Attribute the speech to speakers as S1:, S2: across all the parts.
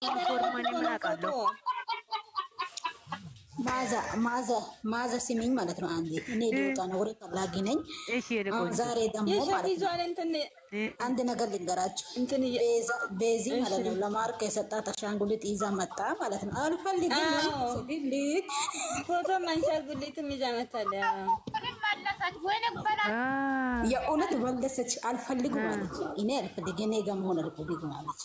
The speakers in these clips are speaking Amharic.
S1: ኢንፎርማኒ ምን አውቃለሁ።
S2: ማዛ ሲሚኝ ማለት ነው። አንዴ እኔ ልውጣ ነው ወሬ ፈላጊ ነኝ።
S1: እሺ የቆንጆ
S2: ዛሬ ደግሞ ማለት ነው አንድ ነገር ልንገራችሁ። ቤዚ ማለት ነው ለማርክ የሰጣት አሻንጉሊት ይዛ መጣ ማለት ነው። አልፈልግም ልጅ
S3: ፎቶ ማንሻንጉሊትም ይዛ መጣለ።
S2: የእውነት ወለሰች። አልፈልግም ማለት እኔ አልፈልግ እኔ ጋር መሆን አልፈልግም ማለት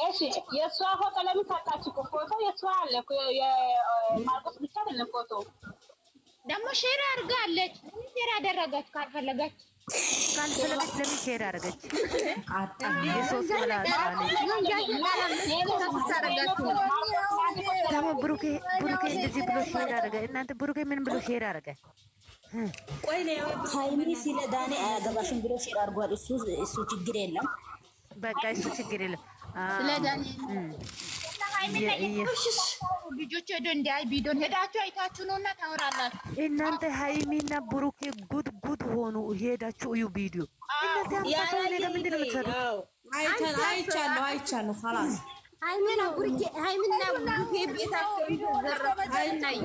S4: እሺ የሷ ፎቶ ለምን ሰጣችሁ? ፎቶ የሷ አለ የማርቆስ ብቻ አይደለም። ፎቶ
S5: ደግሞ ሼር አድርጋለች። ሼር አደረገች። ካልፈለገች
S1: ለምን ሼር አደረገች? የሶስት መላጣ ደግሞ ብሩኬ እንደዚህ ብሎ ሼር አደረገ። እናንተ ብሩኬ ምን ብሎ ሼር አደረገ?
S2: ሃይሚ ሲለ ዳኔ አያገባሽም ብሎ ሼር አድርጓል። እሱ ችግር የለም።
S1: በቃ እሱ ችግር የለም።
S5: ስለ ዳኒ ልጆች ሄዶ እንዲያይ ቪዲዮን ሄዳችሁ አይታችሁ ነውና ታወራላችሁ።
S1: እናንተ ሃይሚና ብሩኬ ጉድ ሆኑ። ሄዳችሁ እዩ ቪዲዮ። እናንተ አምሳሰው ላይ ለምንድን ነው የምትሰሩት?
S6: አይቻለሁ خلاص
S5: ሃይሚና ብሩኬ ቤታቸው ዘረፋይናዩ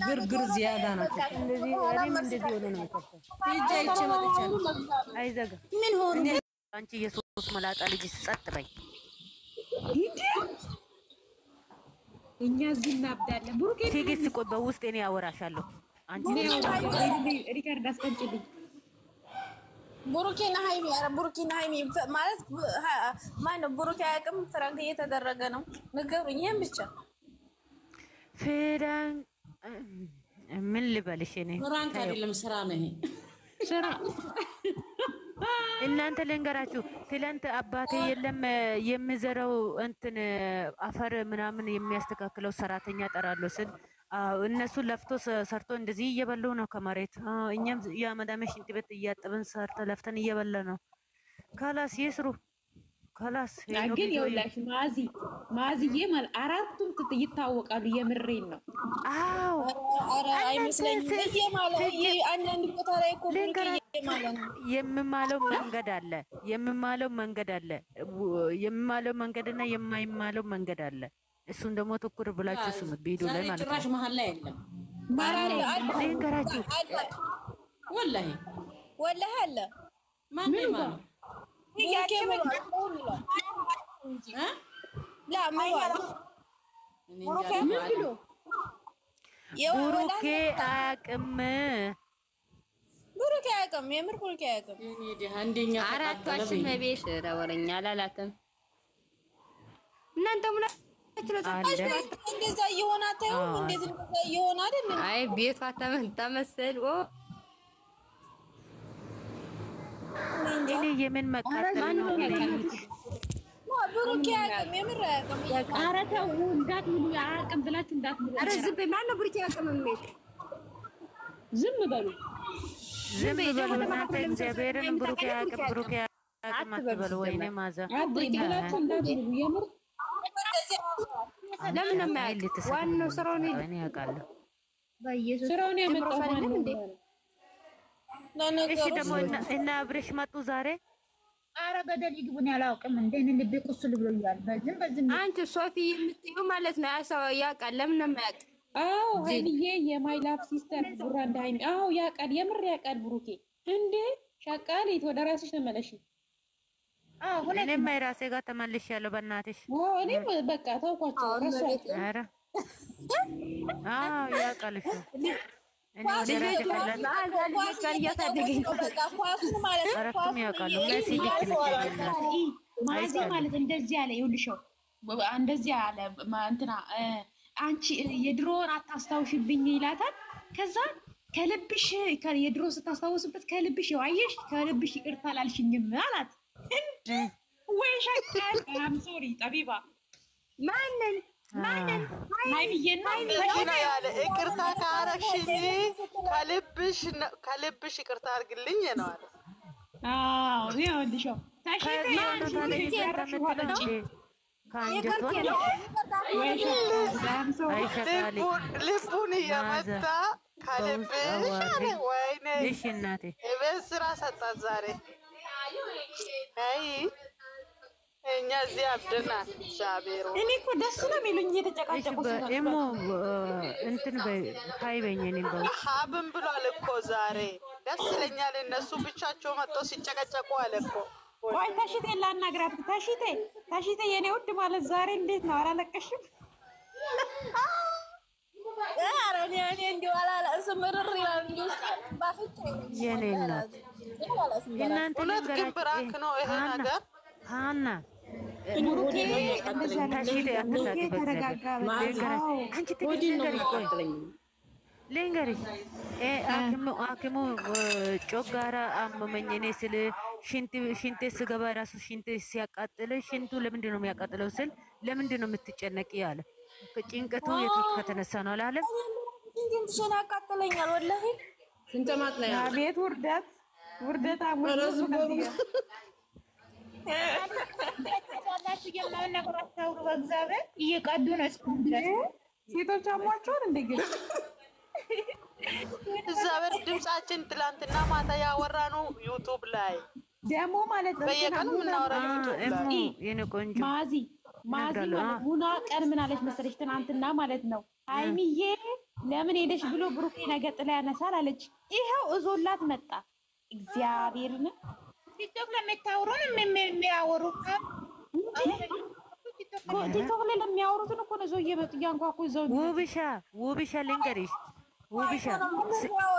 S6: ግርግር ዚያዳ ናቸው።
S1: እንደዚህ እኔም እንደዚህ ሆነ ነው የምከፍተው።
S6: ሂጅ መጥቻለሁ።
S1: አይዘጋ
S2: ምን ሆኑ?
S1: አንቺ የሶስት መላጣ ልጅ ጸጥ በይ።
S6: እኛ እዚህ እናብዳለን። ብሩኬ
S1: ትዕግስት ቆይ፣ በውስጥ እኔ አወራሻለሁ። አንቺ
S6: ሪካርድ አስቀምጪልኝ።
S7: ብሩኬና ሃይሚ ማለት ማነው? ብሩኬ አያውቅም። ፍራንክ እየተደረገ ነው። ንገሩኝ ይሄን ብቻ።
S1: ፍራንክ ምን ልበልሽ? እኔ
S6: ፍራንክ አይደለም ስራ ነው ይሄ ስራ።
S1: እናንተ ልንገራችሁ፣ ትላንት አባቴ የለም የሚዘራው እንትን አፈር ምናምን የሚያስተካክለው ሰራተኛ ጠራለሁ ስል እነሱ ለፍቶ ሰርቶ እንደዚህ እየበሉ ነው ከመሬት። እኛም የመዳሜ ሽንት ቤት እያጠብን ሰርተ ለፍተን እየበለ ነው። ካላስ ይስሩ ካላስ።
S6: ግን ይኸውላሽ ማዚዬ ማለት አራቱም ይታወቃሉ። የምሬን ነው።
S1: አዎ
S7: አይመስለኝም። አንዳንድ ቦታ ላይ እኮ
S1: የምማለው መንገድ አለ። የምማለው መንገድና የማይማለው መንገድ አለ። እሱን ደግሞ ትኩር ብላችሁ ስሙት። ቪዲዮ ላይ ማለት ነው።
S6: ጭራሽ መሀል ላይ አይደለም
S1: ልንገራችሁ።
S7: ወላሂ አለ
S6: ማን ነው
S1: ብሩኬ አያውቅም።
S7: የምር ብሩኬ አያውቅም።
S3: አራቷሽም ቤት ወረኛ አላላትም። እናንተ ሙላ
S7: እንደዛ እየሆነ አታዩም? እንዴት እንደዛ እየሆነ አይደል?
S3: አይ ቤቷ ተመሰል
S1: እኔ የምን መቃጠል ነው?
S7: ብሩኬ አያውቅም። የምር አያውቅም።
S6: ኧረ ተው እንዳትምሉ። አያውቅም ብላችሁ እንዳትምሉ።
S3: ኧረ ዝም በይ። ማነው ብሩኬ አያውቅም የሚል?
S6: ዝም በሉ።
S1: እናንተ እግዚአብሔርን ብሩኬ አያውቅም አትበሉ። ወይኔ ማዛ
S6: ብላችሁ እንዳትምሉ። የምር
S3: ለምን ነው የማያውቅ? ዋናው ስራውን
S1: ያውቃለሁ።
S6: ስራውን ያመጣው ማን ነው?
S1: እሺ ደግሞ እና አብረሽ መጡ ዛሬ።
S5: ኧረ ገደል ይግቡን። ያላውቅም እንደ እኔ ልቤ ቁስል ብሎኛል። በዝም
S3: አንቺ ሶፊ የምትይው ማለት ነው። ያሰው ያውቃል። ለምን ነው የማያውቅ?
S6: አዎ ሃይሚዬ የማይ ላቭ ሲስተር ቡራ እንደ ሃይሚ ያውቃል። የምር ያውቃል። ብሩኬ እንዴ ሻቃሊት ወደ ራስሽ ተመለሽ።
S1: እኔም ራሴ ጋር ተመልሻለሁ። በእናትሽ
S6: እኔም በቃ ተውኳቸው።
S1: ኧረ ያውቃል እሱ። እኔ ወደ ራሴ አራቱም ያውቃሉ። መሲ ልክ ነች።
S6: ማዚ ማለት እንደዚህ አለ። ይኸውልሽው እንደዚህ አለ እንትና አንቺ የድሮውን አታስታውሽብኝ ይላታል። ከዛ ከልብሽ የድሮ ስታስታውስበት ከልብሽ አየሽ ከልብሽ ይቅርታ አላልሽኝም አላት። ወይ ሸቀል አም ሶሪ ጠቢባ ማንን ሃይሚዬና
S8: ያለ ይቅርታ ካረግሽኝ ከልብሽ ይቅርታ አድርግልኝ ነው አለ።
S6: አዎ ይኸውልሽ
S8: ልቡን እየመታ ከልብሽ አለ። ወይኔ የቤት ስራ ሰጣት ዛሬ። አይ እኛ እዚህ አብደናል። እግዚአብሔር
S6: እኔ እኮ ደስ ነው የሚሉኝ እየተጨቃጨቁ
S1: እሞ እንትን ሀይ በኝ እኔም
S8: ሀብን ብሏል እኮ ዛሬ ደስ ይለኛል። እነሱ ብቻቸው መጥተው ሲጨቀጨቁ አለ እኮ።
S6: ቆይ ታሽቴ ላናግራት። ታሽቴ የኔ ውድ ማለት ዛሬ እንዴት ነው? አላለቀሽም?
S7: ኧረ እኔ እንዲሁ አላለቅስም። ምርር ይላል እንጂ ውስጤ ባፍንጫ
S1: የኔ እናት እናንተ
S8: እውነት ግን ብራንክ ነው ይሄ ነገር።
S1: ሀና
S6: ብሩኬ
S1: ልንገርሽ ሐኪሙ ጮጋራ አመመኝ እኔ ስል ሽንቴ ስገባ ራሱ ሽንቴ ሲያቃጥል ሽንቱ ለምንድን ነው የሚያቃጥለው ስል ለምንድን ነው የምትጨነቂ አለ። ጭንቀቱ ከተነሳ ነው አላለም።
S7: ሽንቴን ያቃጥለኛል ወላሂ
S9: ሽንተማት ላይ
S6: ቤት ውርደት አሙረዝ
S5: እየቀዱ ነው
S6: ሴቶች አሟቸውን እንደግል
S8: እግዚአብሔር ድምጻችን ትላንትና ማታ ያወራ ነው ዩቲዩብ ላይ
S6: ደግሞ ማለት ነው።
S8: በየቀኑ የምናወራው ዩቲዩብ ላይ
S1: የኔ ቆንጆ
S6: ማዚ ማለት ሙና ቀን ምን አለች መሰለሽ? ትናንትና ማለት ነው ሃይሚዬ ለምን ሄደሽ ብሎ ብሩኬ ነገ ጥላ ያነሳል አለች። ይኸው እዞላት መጣ። እግዚአብሔርን
S5: ቲክቶክ ለምታወሩን የሚያወሩት
S6: ቲክቶክ ላይ ለሚያወሩትን እኮ ነው። እየመጡ እያንኳኩ እዛው
S1: ውብሻ ልንገርሽ ውብሻ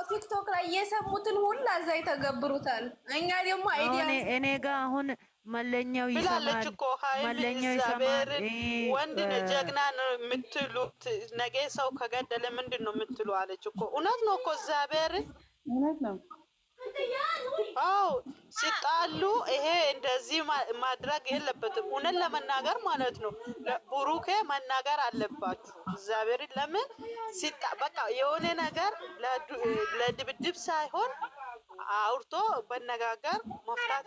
S7: ቲክቶክ ላይ የሰሙትን ሁላ እዛ ይተገብሩታል። እኛ ደግሞ አይዲያ
S1: እኔ ጋር አሁን መለኛው ይሰማል
S8: እኮ ወንድ ጀግና ነው የምትሉት ነገ ሰው ከገደለ ምንድን ነው የምትሉ አለች እኮ። እውነት ነው እኮ እግዚአብሔር
S6: እውነት ነው።
S8: አዎ ሲጣሉ ይሄ እንደዚህ ማድረግ የለበትም። እውነት ለመናገር ማለት ነው ብሩኬ መናገር አለባችሁ። እግዚአብሔር ለምን በቃ የሆነ ነገር ለድብድብ ሳይሆን አውርቶ በነጋገር መፍታት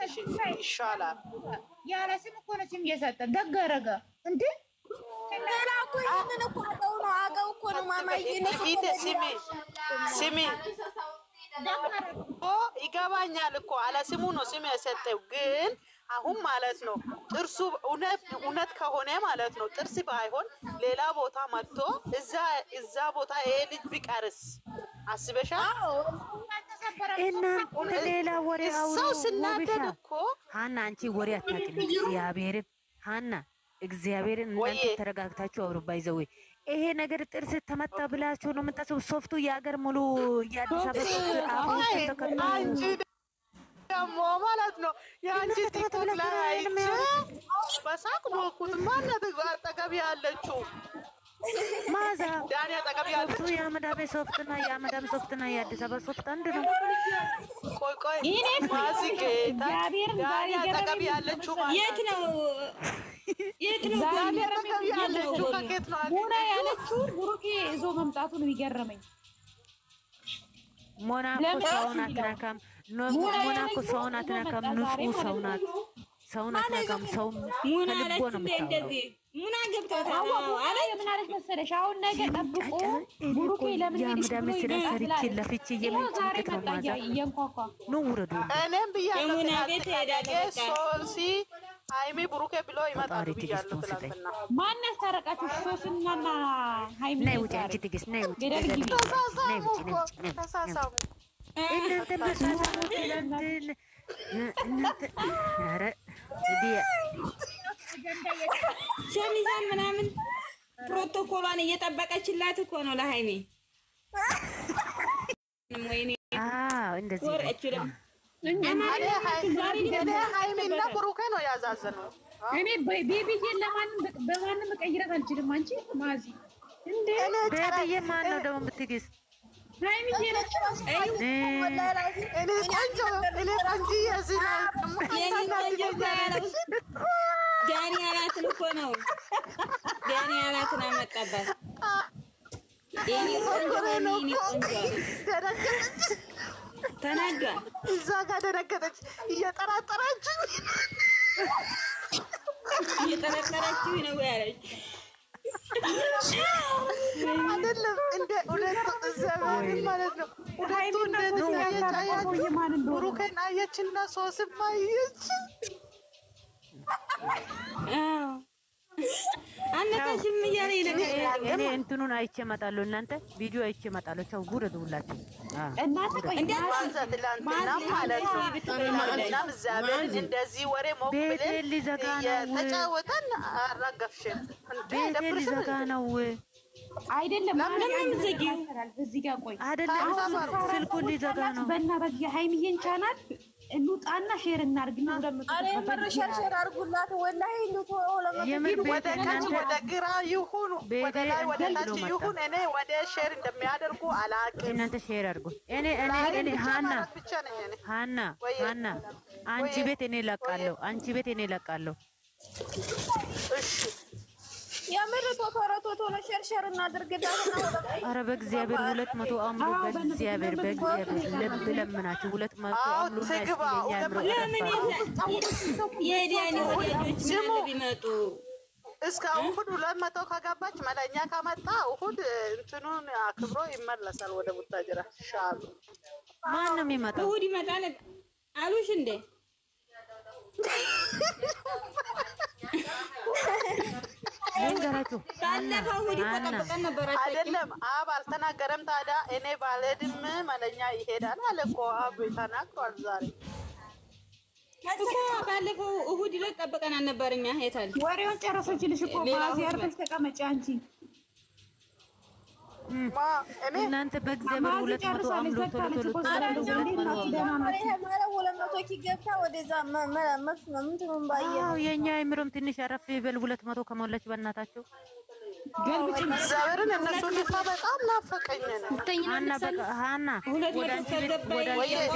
S8: ይሻላል።
S5: ያለ ስም እኮ ነው ስም እየሰጠ ደገረገ እንዴ
S7: ሌላ እኮ ይሄንን እኮ አውቀው እኮ ነው ማማዬ
S8: ስሚ ይገባኛል እኮ አለ ስሙ ነው ስም የሰጠው። ግን አሁን ማለት ነው ጥርሱ እውነት ከሆነ ማለት ነው ጥርስ ባይሆን ሌላ ቦታ መጥቶ እዛ ቦታ ይሄ ልጅ ቢቀርስ አስበሻል?
S1: እናንተ ሌላ ወሬ አውሩ።
S8: ሰው ስናደድ እኮ
S1: ሀና አንቺ ወሬ አታውቂም። እግዚአብሔርን ሀና እግዚአብሔርን እናንተ ተረጋግታችሁ አውሩ። ባይዘው ይሄ ነገር ጥርስ ተመታ ብላችሁ ነው የምታስቡ? ሶፍቱ የሀገር ሙሉ የአዲስ አበባ
S8: አንቺ ደግሞ ማለት ነው የአንቺ ቲክቶክ ላይ አይቼ በሳቅ ሞኩት። ማነት አጠገብ ያለችው
S1: ማዛ
S8: ዳኒ አጠገብ ያለችው
S1: የአመዳቤ ሶፍትና የአዲስ አበባ ሶፍት አንድ ነው።
S8: ቆይ ማዚ ጌታ ዳኒ አጠገብ ያለችው
S7: የት ነው?
S8: ዳኒ አጠገብ ያለችው ከኬት ነው
S6: ሙና ያለችው ብሩኬ ይዞ መምጣቱ ነው የሚገርመኝ።
S1: ሞናኮ ሰውን አትነካም። ሞናኮ ሰውን አትነካም። ንጹህ ሰው ናት። ሰውን አትነካም። ሰው ከልቦ ነው የምታወራው።
S7: ሙና ገብቶታል
S6: አለ ምን አለች መሰለሽ? አሁን ነገ ጠብቆ ብሩኬ ለምን ሄድሽ ብሎ
S1: ሰርቼ ለፍቼ የምንጭት ነው ማዛ
S6: እየንኳኳ
S1: ነው ውረዱ።
S8: እኔም ብያለሁ ሶሲ ሃይሚ ብሩኬ ብሎ ይመጣሉ ብያለሁ ትላንትና።
S6: ማን ያስታረቃችሁ? ሶስናና ሃይሚ
S1: ነይ ውጪ አንቺ ትግስት ነይ ውጪ
S8: ተሳሳሙ
S1: እናንተ ተሳሳሙ እናንተ ኧረ ዲያ
S7: ሸሚዛን ምናምን ፕሮቶኮሏን እየጠበቀችላት እኮ ነው ለሃይሚ።
S1: እንደዚህ
S8: ሃይሚና ብሩኬ ነው ያዛዘነው።
S5: እኔ ቤቢዬን በማንም መቀየር አልችልም። አንቺ ማዚ እንዴ
S1: ቤቢዬ ማን ነው ደግሞ የምትግስት?
S5: ሃይሚዬ ነች።
S8: እኔ ቆንጆ የዚህ
S7: ዳኒ ያላትን እኮ ነው ዳኒ ያላትን አመጣባት። የኔ ቆንጆ የኔ ቆንጆ ተናዷል።
S8: እዛ ጋር ደነገጠች። እየጠራጠረችኝ
S7: ነው ያለች
S8: አይደለም እንደ ሁለቱ ዘመን ማለት ነው። ሁለቱ እንደዚህ ብሩኬን አየችና ሶስም አየች።
S3: አነካሽም እያለ ይለኛል።
S1: እኔ እንትኑን አይቼ እመጣለሁ። እናንተ ቪዲዮ አይቼ እመጣለሁ። ቻው ጉረዱ ሁላችሁ።
S6: እናንተ ቆይ
S8: እንደዚህ ወሬ
S1: ቤቴን ሊዘጋ ነው።
S8: ተጫወተን አራገፍሽን።
S1: ቤቴን ሊዘጋ ነው።
S6: አይደለም ለምን ዘጊው? እዚህ ጋር ቆይ
S1: አይደለም ስልኩን ሊዘጋ ነው።
S6: በእናትህ የሃይሚዬን ቻናል እንውጣና ሼር እናርግና
S7: አሬ ሸር አርጉላት። ወላሂ እንዴት
S1: የምር
S8: ወደ ቀኝ ወደ ግራ ይሁን ወደ ላይ ወደ ታች ይሁን እኔ ወደ ሼር እንደሚያደርጉ አላውቅም።
S1: እናንተ ሼር አድርጉ። እኔ ሃና አንቺ ቤት እኔ ለቃለሁ። አንቺ ቤት እኔ ለቃለሁ።
S8: እሺ
S7: የምር ቶሎ ሸር እናድርግላትና
S1: ኧረ በእግዚአብሔር 200 አምሮ በእግዚአብሔር ልብ ለምናችሁ 200 አምሮ
S3: የዲያኒ ወዳጆች ምን ቢመጡ
S8: እስከ እሑድ 200 ከገባች መለኛ ከመጣ እሑድ እንትኑን አክብሮ ይመለሳል ወደ ቡታጅራ ሻሉ።
S1: ማን ነው የሚመጣው?
S3: እሑድ ይመጣል አሉሽ እንዴ?
S1: ልንገራችሁ
S3: ባለፈው እሑድ ተጠብቀን ነበር።
S8: አይደለም አብ አልተናገረም። ታዲያ እኔ ባልሄድም መለኛ ይሄዳል አለ እኮ አብ ተናግሯል ዛሬ
S3: እኮ ባለፈው እሑድ ዕለት ጠብቀን አልነበር እኛ? የታል
S6: ወሬውን ጨረሰችልሽ እኮ ማዚ አርፈሽ ተቀመጪ አንቺ።
S1: እናንተ በእግዚአብሔር 200 አምሮ ቶሎ የኛ አይምሮም ትንሽ አረፍ ይበል። 200 ከሞላች በእናታቸው
S8: እግዚአብሔርን እነሱ ልፋ በጣም ናፈቀኝ ነው።
S1: ሃና በቃ ሃና ወደ አንቺ ቤት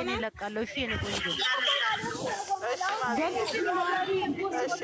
S1: እኔ እለቃለሁ። እሺ እኔ ቆንጆ
S8: እሺ